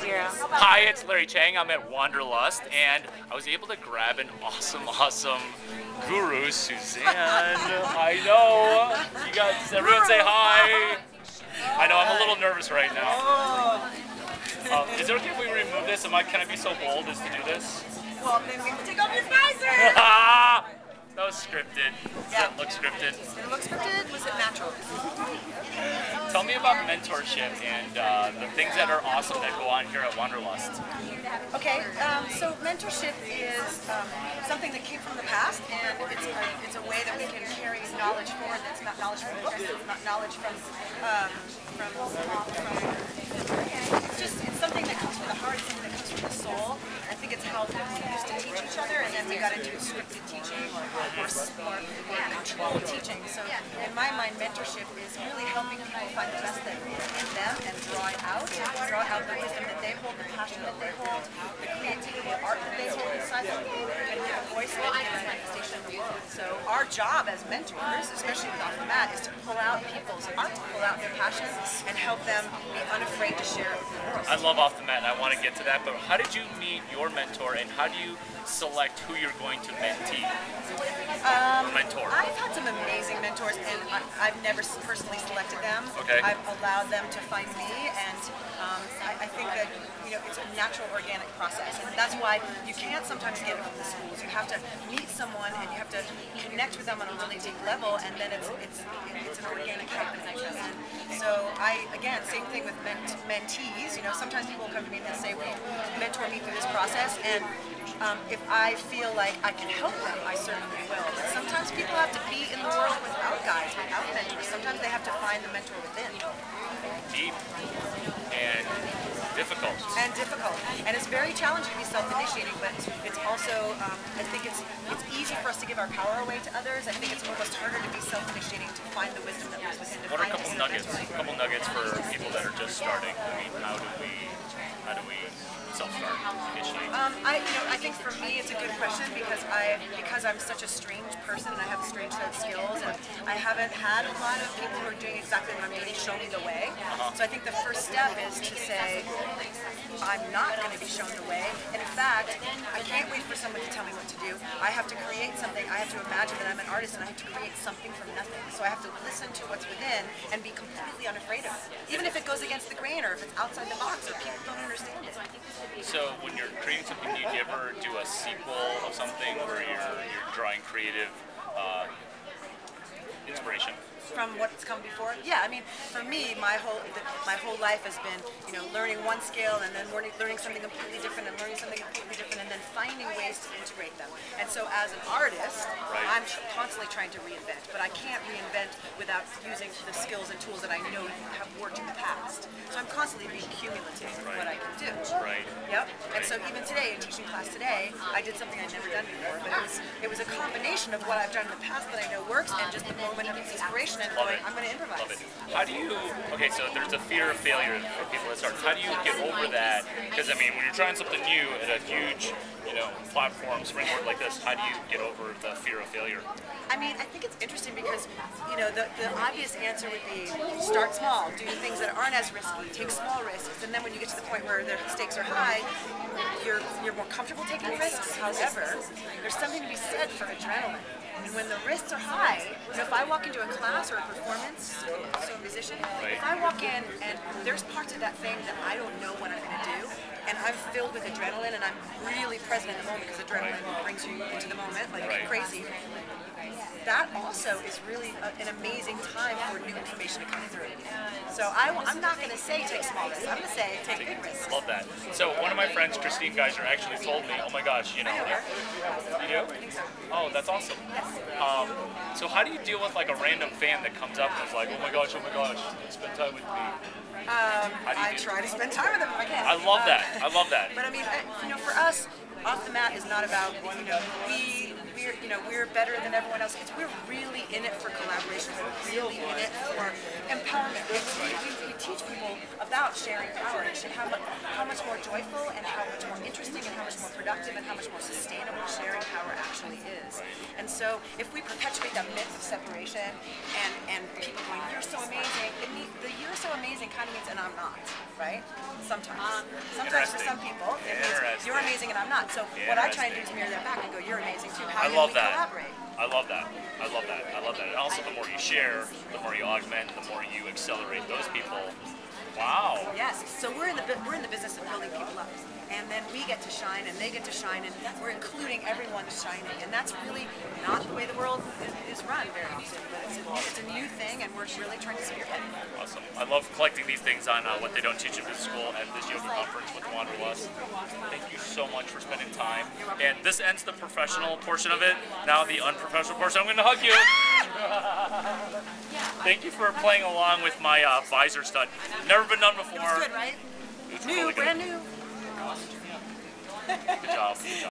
Yeah. Hi, it's Larry Chiang. I'm at Wanderlust, and I was able to grab an awesome guru, Suzanne. I know. You guys, everyone say hi. I know, I'm a little nervous right now. Is it okay if we remove this? Can I be so bold as to do this? Well, then we have to take off your visor. That was scripted. Does that look scripted? It looks scripted. Was it natural? Tell me about mentorship and the things that are awesome that go on here at Wanderlust. Okay, so mentorship is something that came from the past, and it's a way that we can carry knowledge forward. That's not knowledge from books. It's not knowledge from it's something that comes from the heart. It's something that comes from the soul. I think it's how we used to teach each other, and then we got into scripted teaching or controlled teaching. So in my mind, mentorship is really helping people find the best that in them and draw out the wisdom that they hold, the passion that they hold, the creativity, the art that they hold inside them, and give a voice and give a manifestation in the world. So our job as mentors, especially with Off the Mat, is to pull out people's art, to pull out their passions, and help them be unafraid to share it with the world. I love Off the Mat, and I want to get to that, but how did you meet your mentor, and how do you select who you're going to mentee? Mentor. I've had some amazing mentors, and I've never personally selected them. Okay. I've allowed them to find me, and I think that it's a natural, organic process, and that's why you can't sometimes get it from the schools. You have to meet someone, and you have to connect with them on a really deep level, and then it's an organic happening. And so again, same thing with mentees. Sometimes people come to me and they say, "Will you mentor me through this process?" And if I feel like I can help them, I certainly will. But sometimes people have to be in the world without guides, without mentors. Sometimes they have to find the mentor within. Deep and difficult. And it's very challenging to be self-initiating, but it's also, I think it's easy for us to give our power away to others. I think it's almost harder to be self-initiating, to find the wisdom that lives within. What are a couple nuggets for people that are just starting? I mean, how do we self-start, initiate? I think for me it's a good question because I'm such a strange person and I have a strange set of skills, and I haven't had a lot of people who are doing exactly what I'm doing show me the way. So I think the first step is to say, I'm not going to be shown the way, and in fact, I can't wait for someone to tell me what to do. I have to create something. I have to imagine that I'm an artist and I have to create something from nothing. So I have to listen to what's within and be completely unafraid of it, even if it goes against the grain or if it's outside the box or people don't understand it. So when you're creating something, do you ever do a sequel of something where you're drawing creative inspiration? From what's come before? Yeah, I mean, for me, my whole life has been, learning one skill and then learning something completely different and learning something completely different and then finding ways to integrate them. And so as an artist, I'm constantly trying to reinvent, but I can't reinvent without using the skills and tools that I know have worked in the past. So I'm constantly being cumulative in what I can do. Right. Yep. And so even today, in teaching class today, I did something I'd never done before, but it was a combination of what I've done in the past that I know works and just the moment of inspiration and going, I'm going to improvise. Love it. How do you, so there's a fear of failure for people that start. How do you get over that? Because I mean, when you're trying something new at a huge, platform, springboard like this, how do you get over the fear of failure? I mean, I think it's interesting because, the obvious answer would be start small, do things that aren't as risky, take small risks, and then when you get to the point where the stakes are high, you're more comfortable taking risks. However, there's something to be said for adrenaline. And when the risks are high, if I walk into a class or a performance, so a musician, if I walk in and there's parts of that thing that I don't know what I'm going to do, and I'm filled with adrenaline and I'm really present in the moment because adrenaline brings you into the moment like crazy, that also is really an amazing time for new information to come through. So I'm not going to say take small risks. I'm going to say take big risks. Love that. So one of my friends, Christine Geiser, actually told me, oh my gosh, you do? Oh, that's awesome. So how do you deal with like a random fan that comes up and is like, oh my gosh, spend time with me? I try to spend time with them if I can. I love that. I love that. But I mean, for us, Off the Mat is not about, we're better than everyone else. We're really in it for collaboration. We're really in it for empowerment. We teach people about sharing power and how much more joyful and how much more interesting and how much more productive and how much more sustainable sharing power actually is. And so if we perpetuate that myth of separation and people going, you're so amazing, the you're so amazing kind of means and I'm not, right? Sometimes for some people it means you're amazing and I'm not. So what I try and do is mirror that back and go, you're amazing too. How can we collaborate? I love that. I love that. I love that. And also, the more you share, the more you augment, the more you accelerate those people. Wow. Yes. So we're in the business of building people up, and then we get to shine, and they get to shine, and we're including everyone shining, and that's really not the way the world is run very often. But it's a new thing, and we're really trying to spearhead it. Awesome. I love collecting these things on what they don't teach in business school at this yoga conference with Wanderlust. Thank you so much for spending time. And this ends the professional portion of it. Now the unprofessional portion. I'm going to hug you. Thank you for playing along with my visor stud. Never been done before. It was good, right? New, brand new. Good job.